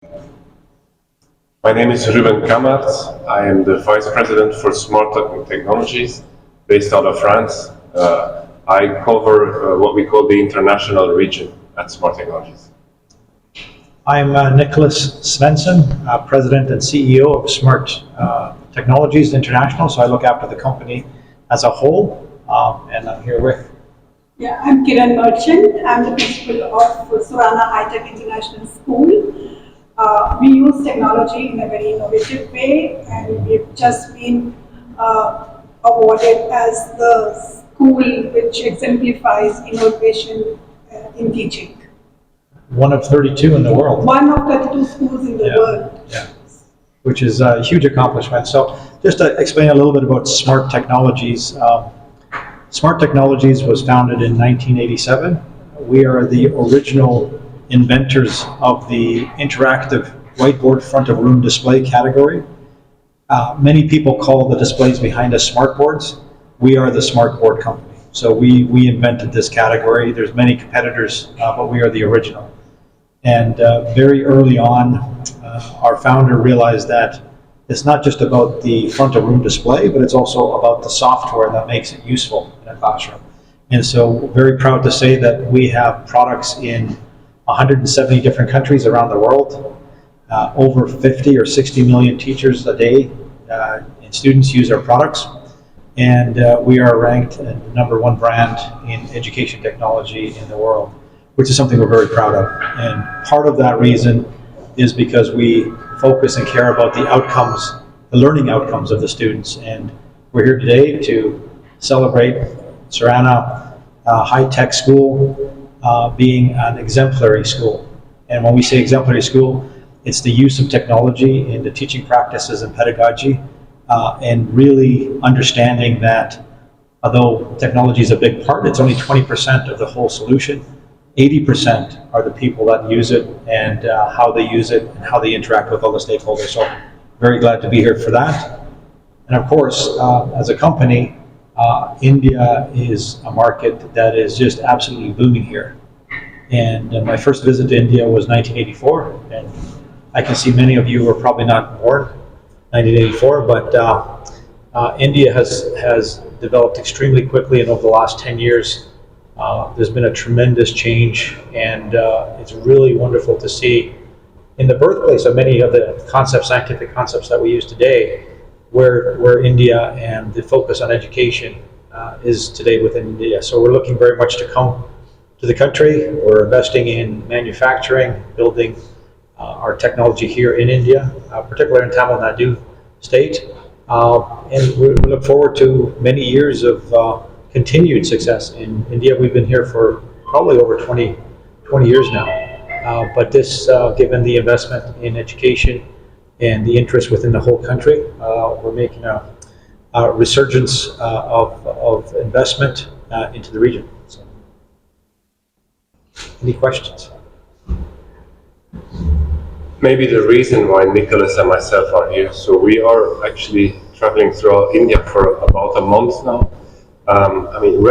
My name is Ruben Kamart. I am the Vice President for SMART Technologies based out of France. I cover what we call the international region at SMART Technologies. I'm Nicholas Svensson, President and CEO of SMART Technologies International. So I look after the company as a whole, and I'm here with. Yeah, I'm Kiran Merchant. I'm the principal of Surana High Tech International School. We use technology in a very innovative way, and we've just been awarded as the school which exemplifies innovation in teaching. One of 32 in the world. One of 32 schools in the world. Yeah, which is a huge accomplishment. So just to explain a little bit about SMART Technologies. SMART Technologies was founded in 1987. We are the original inventors of the interactive whiteboard front of room display category. Many people call the displays behind us smart boards. We are the smart board company. So we invented this category. There's many competitors, but we are the original. And very early on, our founder realized that it's not just about the front of room display, but it's also about the software that makes it useful in a classroom. And so very proud to say that we have products in 170 different countries around the world. Over 50 or 60 million teachers a day and students use our products. And we are ranked the #1 brand in education technology in the world, which is something we're very proud of. And part of that reason is because we focus and care about the outcomes, the learning outcomes of the students. And we're here today to celebrate Surana High Tech School being an exemplary school. And when we say exemplary school, it's the use of technology in the teaching practices and pedagogy, and really understanding that although technology is a big part, it's only 20% of the whole solution. 80% are the people that use it and how they use it and how they interact with all the stakeholders. So very glad to be here for that. And of course, as a company, India is a market that is just absolutely booming here. And my first visit to India was 1984, and I can see many of you were probably not born 1984, but India has developed extremely quickly, and over the last 10 years, there's been a tremendous change, and it's really wonderful to see in the birthplace of many of the scientific concepts that we use today, where India and the focus on education is today within India. So we're looking very much to come to the country. We're investing in manufacturing, building our technology here in India, particularly in Tamil Nadu state. And we look forward to many years of continued success in India. We've been here for probably over 20 years now. But this, given the investment in education and the interest within the whole country, we're making a resurgence of investment into the region. So, any questions? Maybe the reason why Nicholas and myself are here, so we are actually traveling throughout India for about a month now.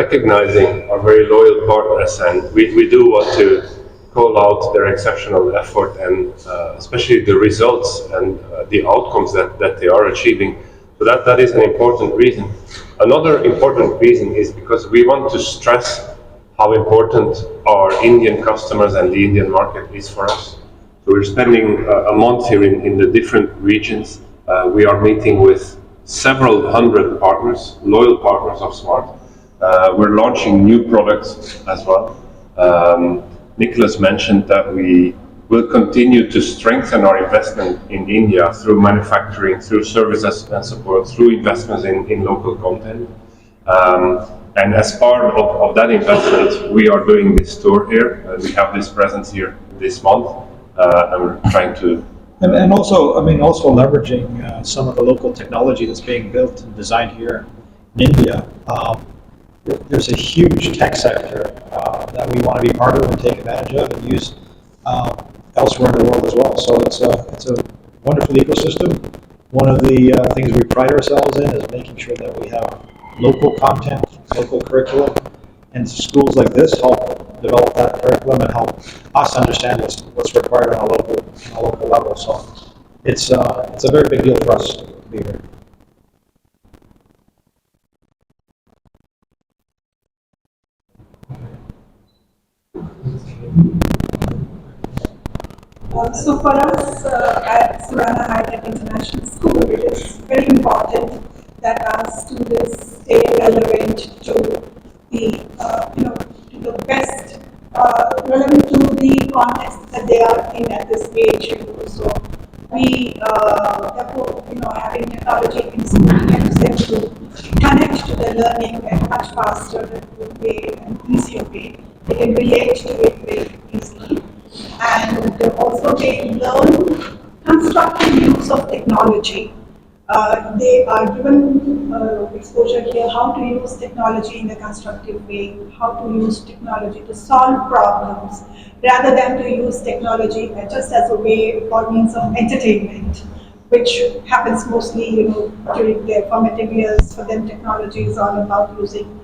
Recognizing our very loyal partners, and we do want to call out their exceptional effort and especially the results and the outcomes that they are achieving. So that is an important reason. Another important reason is because we want to stress how important our Indian customers and the Indian market is for us. So we're spending a month here in the different regions. We are meeting with several hundred partners, loyal partners of SMART. We're launching new products as well. Nicholas mentioned that we will continue to strengthen our investment in India through manufacturing, through services and support, through investments in local content. And as part of that investment, we are doing this tour here. We have this presence here this month, and we're trying to. And also leveraging some of the local technology that's being built and designed here in India. There's a huge tech sector that we want to be part of and take advantage of and use elsewhere in the world as well. So it's a wonderful ecosystem. One of the things we pride ourselves in is making sure that we have local content, local curriculum, And schools like this help develop that curriculum and help us understand what's required on a local level. So it's a very big deal for us to be here. So for us at Surana High Tech International School, it is very important that our students stay relevant to the, to the best, relevant to the context that they are in at this age. So we, therefore, having technology in school helps them to connect to the learning in a much faster way and easier way. They can relate to it very easily. And also they learn constructive use of technology. They are given exposure here how to use technology in a constructive way, how to use technology to solve problems, rather than to use technology just as a way or means of entertainment, which happens mostly, during their formative years. For them, technology is all about using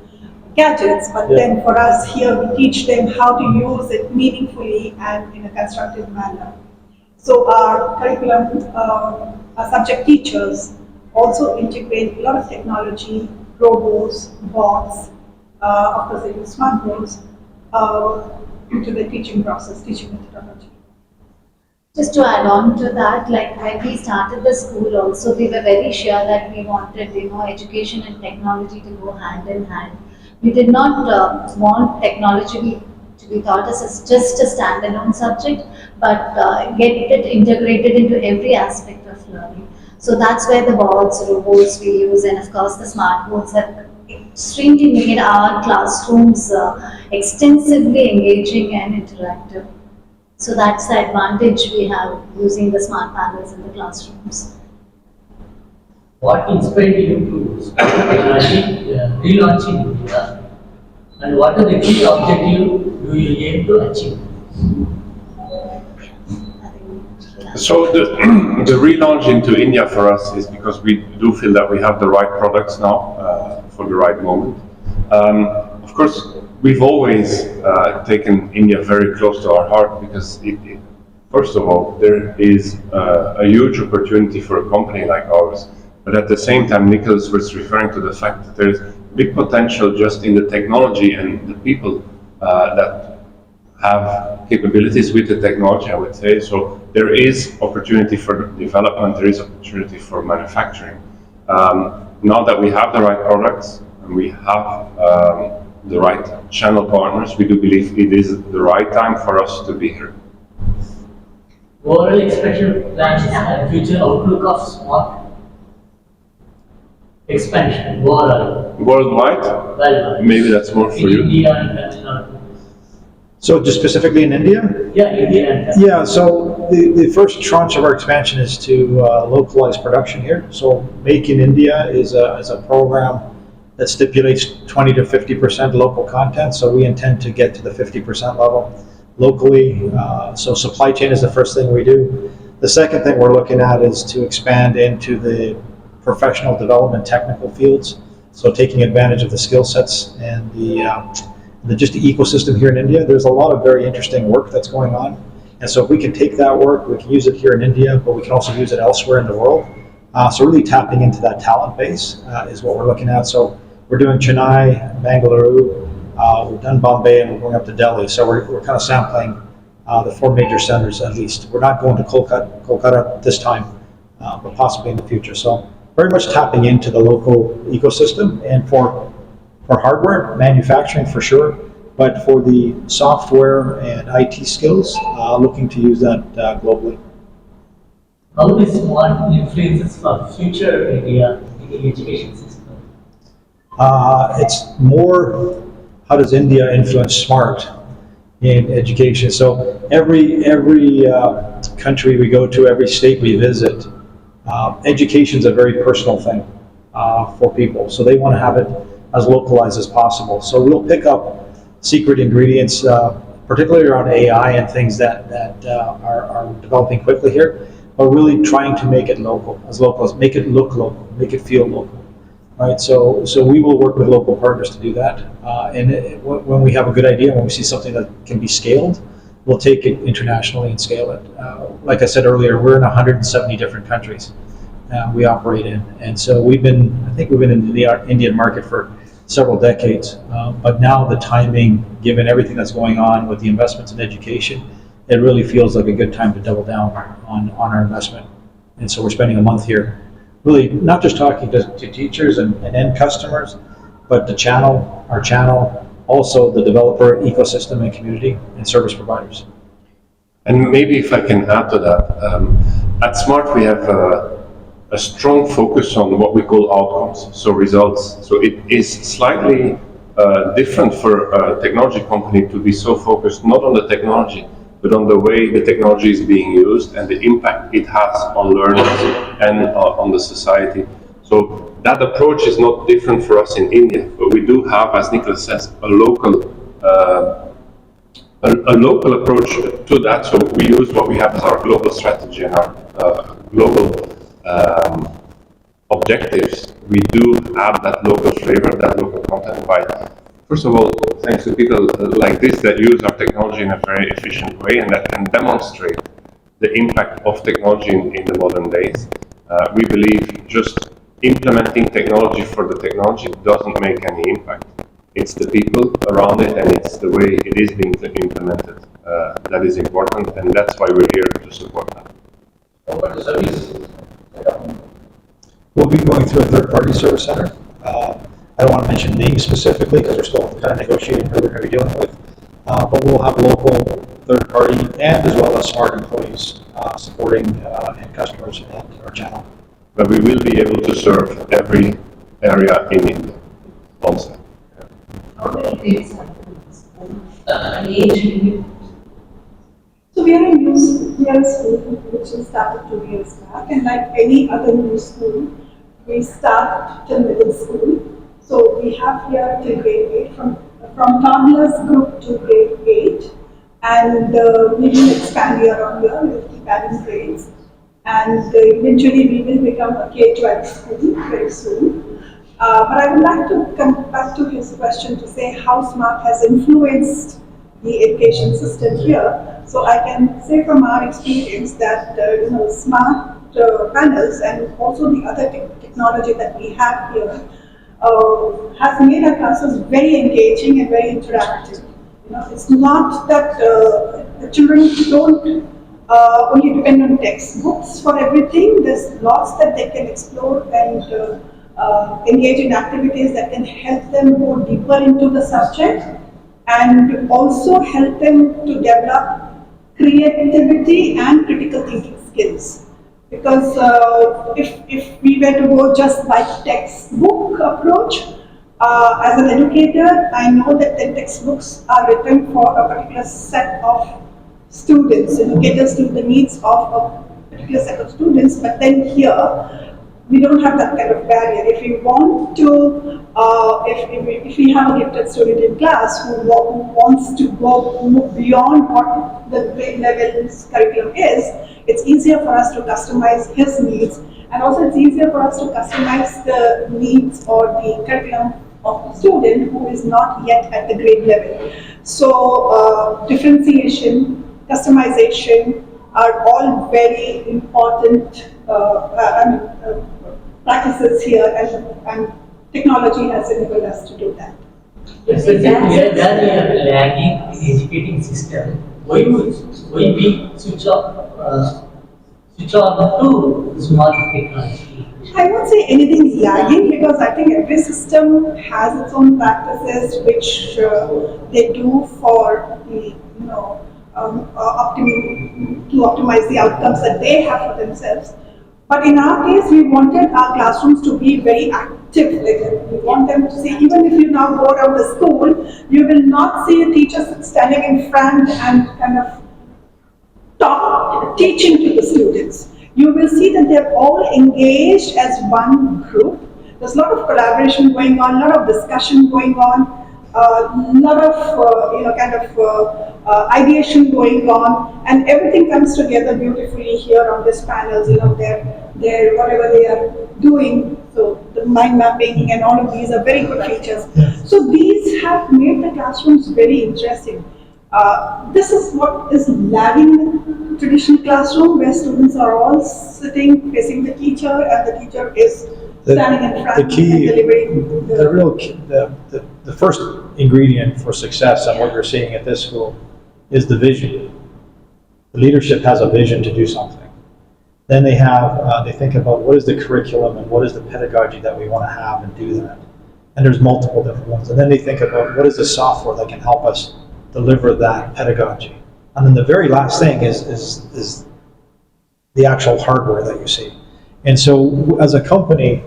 gadgets, but then for us here, we teach them how to use it meaningfully and in a constructive manner. So our curriculum, our subject teachers also integrate a lot of technology, robots, bots, of course they use smart boards, into the teaching process, teaching methodology. Just to add on to that, like when we started the school also, we were very sure that we wanted, education and technology to go hand in hand. We did not want technology to be taught as just a standalone subject, but get it integrated into every aspect of learning. So that's where the boards, robots we use, and of course the smart boards have extremely made our classrooms extensively engaging and interactive. So that's the advantage we have using the smart panels in the classrooms. What inspired you to start relaunch in India? And what are the key objectives do you aim to achieve? So the relaunch into India for us is because we do feel that we have the right products now for the right moment. Of course, we've always taken India very close to our heart because first of all, there is a huge opportunity for a company like ours. But at the same time, Nicholas was referring to the fact that there is big potential just in the technology and the people that have capabilities with the technology, I would say. So there is opportunity for development, there is opportunity for manufacturing. Now that we have the right products and we have the right channel partners, we do believe it is the right time for us to be here. Overall expansion plans and future outlook of SMART expansion overall. Worldwide? Well, maybe that's more for in you. India and So just specifically in India? yeah, India and Yeah, so the first tranche of our expansion is to localize production here. So Make in India is a program that stipulates 20 to 50% local content. So we intend to get to the 50% level locally. So supply chain is the first thing we do. The second thing we're looking at is to expand into the professional development technical fields. So taking advantage of the skill sets and just the ecosystem here in India. There's a lot of very interesting work that's going on. And so if we can take that work, we can use it here in India, but we can also use it elsewhere in the world. So really tapping into that talent base is what we're looking at. So we're doing Chennai, Bangalore, we've done Bombay, and we're going up to Delhi. So we're kind of sampling the four major centers at least. We're not going to Kolkata this time, but possibly in the future. So very much tapping into the local ecosystem, and for hardware, manufacturing for sure, but for the software and IT skills, looking to use that globally. how is SMART influences for future India in the education system? It's more, how does India influence SMART in education? So every country we go to, every state we visit, education is a very personal thing for people. So they want to have it as localized as possible. So we'll pick up secret ingredients, particularly around AI and things that are developing quickly here, but really trying to make it local as make it look local, make it feel local. right? So we will work with local partners to do that. When we have a good idea, when we see something that can be scaled, we'll take it internationally and scale it. Like I said earlier, we're in 170 different countries we operate in. And so I think we've been in the Indian market for several decades. But now the timing, given everything that's going on with the investments in education, it really feels like a good time to double down on our investment. And so we're spending a month here, really not just talking to teachers and end customers, but our channel, also the developer ecosystem and community and service providers. And maybe if I can add to that, at SMART we have a strong focus on what we call outcomes, so results. So it is slightly different for a technology company to be so focused not on the technology, but on the way the technology is being used and the impact it has on learners and on the society. So that approach is not different for us in India, but we do have, as Nicholas says, a local approach to that. So we use what we have as our global strategy and our global objectives. We do add that local flavor, that local content by, first of all, thanks to people like this that use our technology in a very efficient way and that can demonstrate the impact of technology in the modern days. We believe just implementing technology for the technology doesn't make any impact. It's the people around it and it's the way it is being implemented that is important, and that's why we're here to support that. Over the service. We'll be going through a third-party service center. I don't want to mention names specifically because we're still kind of negotiating who we're going to be dealing with. But we'll have local third-party and as well as SMART employees supporting end customers and our channel. But we will be able to serve every area in India on-site. How many days are age? So we are a school which was started 2 years back, and like any other new school, we start till middle school. So we have here till grade 8, from toddlers group to grade 8, and we will expand year on year, we will keep adding grades, and eventually we will become a K-12 school very soon. But I would like to come back to his question to say how SMART has influenced the education system here. So I can say from our experience that SMART panels and also the other technology that we have here has made our classes very engaging and very interactive. It's not that the children don't only depend on textbooks for everything. There's lots that they can explore and engage in activities that can help them go deeper into the subject and also help them to develop creativity and critical thinking skills. Because if we were to go just by textbook approach, as an educator, I know that the textbooks are written for a particular set of students, caters to the needs of a particular set of students, but then here, we don't have that kind of barrier. If we want to, if we have a gifted student in class who wants to go beyond what the grade level's curriculum is, it's easier for us to customize his needs, and also it's easier for us to customize the needs or the curriculum of the student who is not yet at the grade level. So differentiation, customization are all very important practices here, and technology has enabled us to do that. Yes, where we are lagging in educating system, why we switch on to smart technology? I won't say anything is lagging because I think every system has its own practices which they do for the to optimize the outcomes that they have for themselves. But in our case, we wanted our classrooms to be very active. We want them to see, even if you now go around the school, you will not see a teacher standing in front and kind of teaching to the students. You will see that they're all engaged as one group. There's a lot of collaboration going on, a lot of discussion going on, a lot of ideation going on, and everything comes together beautifully here on this panels. They're whatever they are doing So the mind mapping and all of these are very good features. So these have made the classrooms very interesting. This is what is lagging in the traditional classroom, where students are all sitting facing the teacher, and the teacher is standing in front and delivering the first ingredient for success and what you're seeing at this school is the vision. The leadership has a vision to do something. Then they think about what is the curriculum and what is the pedagogy that we want to have and do that. And there's multiple different ones. And then they think about what is the software that can help us deliver that pedagogy. And then the very last thing is the actual hardware that you see. And so as a company,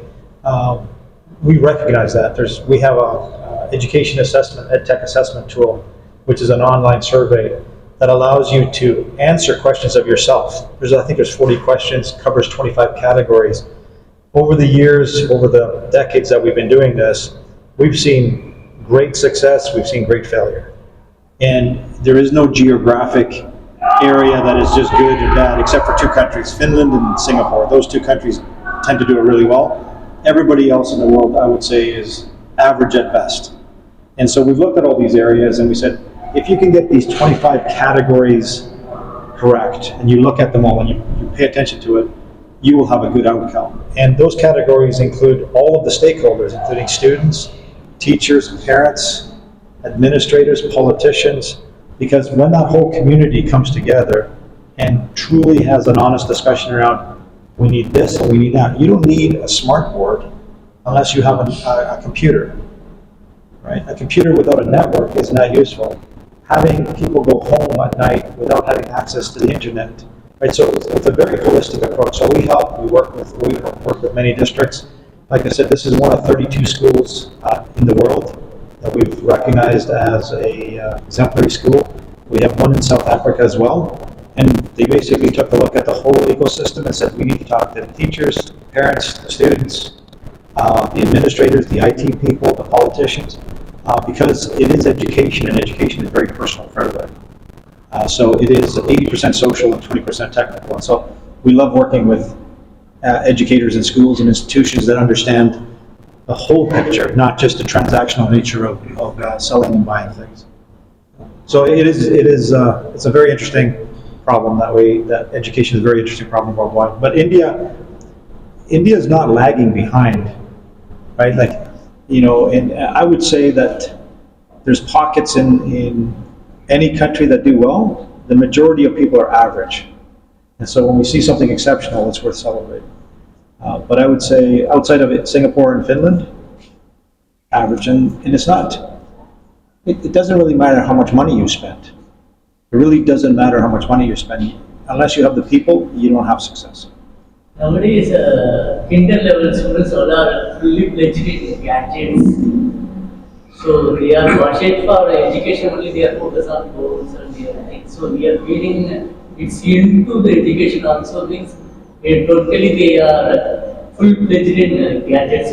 we recognize that. We have a education assessment, EdTech assessment tool, which is an online survey that allows you to answer questions of yourself. I think there's 40 questions, covers 25 categories. Over the years, over the decades that we've been doing this, we've seen great success, we've seen great failure. And there is no geographic area that is just good or bad, except for two countries, Finland and Singapore. Those two countries tend to do it really well. Everybody else in the world, I would say, is average at best. And so we've looked at all these areas and we said, if you can get these 25 categories correct, and you look at them all and you pay attention to it, you will have a good outcome. And those categories include all of the stakeholders, including students, teachers, parents, administrators, politicians, because when that whole community comes together and truly has an honest discussion around, we need this and we need that. You don't need a smart board unless you have a computer, right? A computer without a network is not useful. Having people go home at night without having access to the internet, right? So it's a very holistic approach. So we work with many districts. Like I said, this is one of 32 schools in the world that we've recognized as a exemplary school. We have one in South Africa as well. And they basically took a look at the whole ecosystem and said, we need to talk to the teachers, parents, the students, the administrators, the IT people, the politicians, because it is education, and education is very personal for everybody. So it is 80% social and 20% technical. And so we love working with educators in schools and institutions that understand the whole picture, not just the transactional nature of selling and buying things. So it's a very interesting problem that education is a very interesting problem worldwide. But India is not lagging behind, right? And I would say that there's pockets in any country that do well. The majority of people are average. And so when we see something exceptional, it's worth celebrating. But I would say outside of it, Singapore and Finland, average. And it's not, it doesn't really matter how much money you spend. It really doesn't matter how much money you spend. Unless you have the people, you don't have success. Nowadays, kinder level students all are fully fledged in gadgets. So they are watching for education only, they are focused on goals and everything. So we are feeling it's into the education also means totally they are full fledged in gadgets.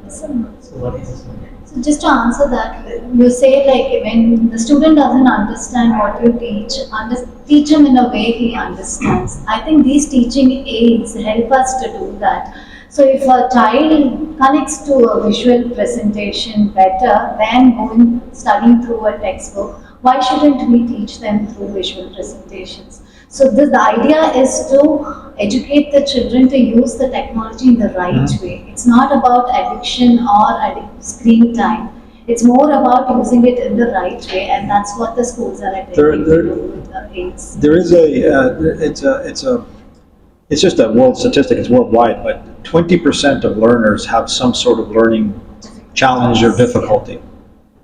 So what is this? So just to answer that, you say like when the student doesn't understand what you teach him in a way he understands. I think these teaching aids help us to do that. So if a child connects to a visual presentation better than studying through a textbook, why shouldn't we teach them through visual presentations? So the idea is to educate the children to use the technology in the right way. It's not about addiction or screen time. It's more about using it in the right way, and that's what the schools are attempting to do with the aids. There is it's just a world statistic, it's worldwide, but 20% of learners have some sort of learning challenge or difficulty.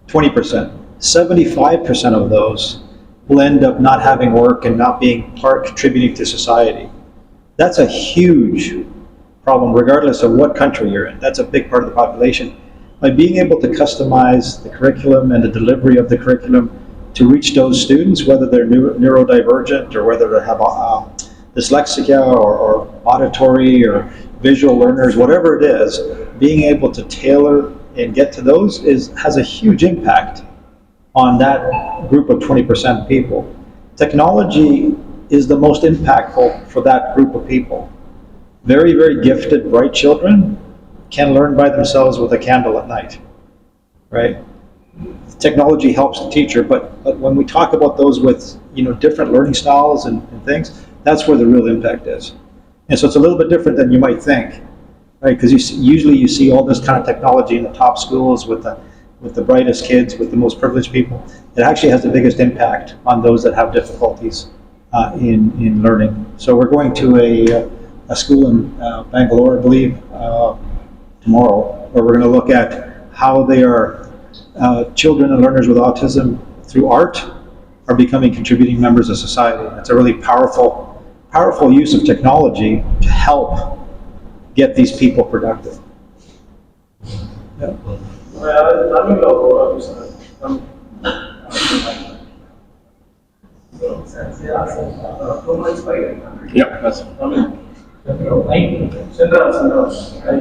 20%. 75% of those will end up not having work and not being contributing to society. That's a huge problem, regardless of what country you're in. That's a big part of the population. By being able to customize the curriculum and the delivery of the curriculum to reach those students, whether they're neurodivergent or whether they have dyslexia or auditory or visual learners, whatever it is, being able to tailor and get to those has a huge impact on that group of 20% of people. Technology is the most impactful for that group of people. Very, very gifted, bright children can learn by themselves with a candle at night, right? Technology helps the teacher, but when we talk about those with, different learning styles and things, that's where the real impact is. And so it's a little bit different than you might think, right? Because usually you see all this kind of technology in the top schools with the brightest kids, with the most privileged people. It actually has the biggest impact on those that have difficulties in learning. So we're going to a school in Bangalore, I believe, tomorrow, where we're going to look at how they are children and learners with autism through art are becoming contributing members of society. It's a really powerful use of technology to help get these people productive. Yeah. Yeah, that's. Central.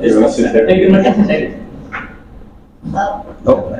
You want to sit there? Take the money. Oh.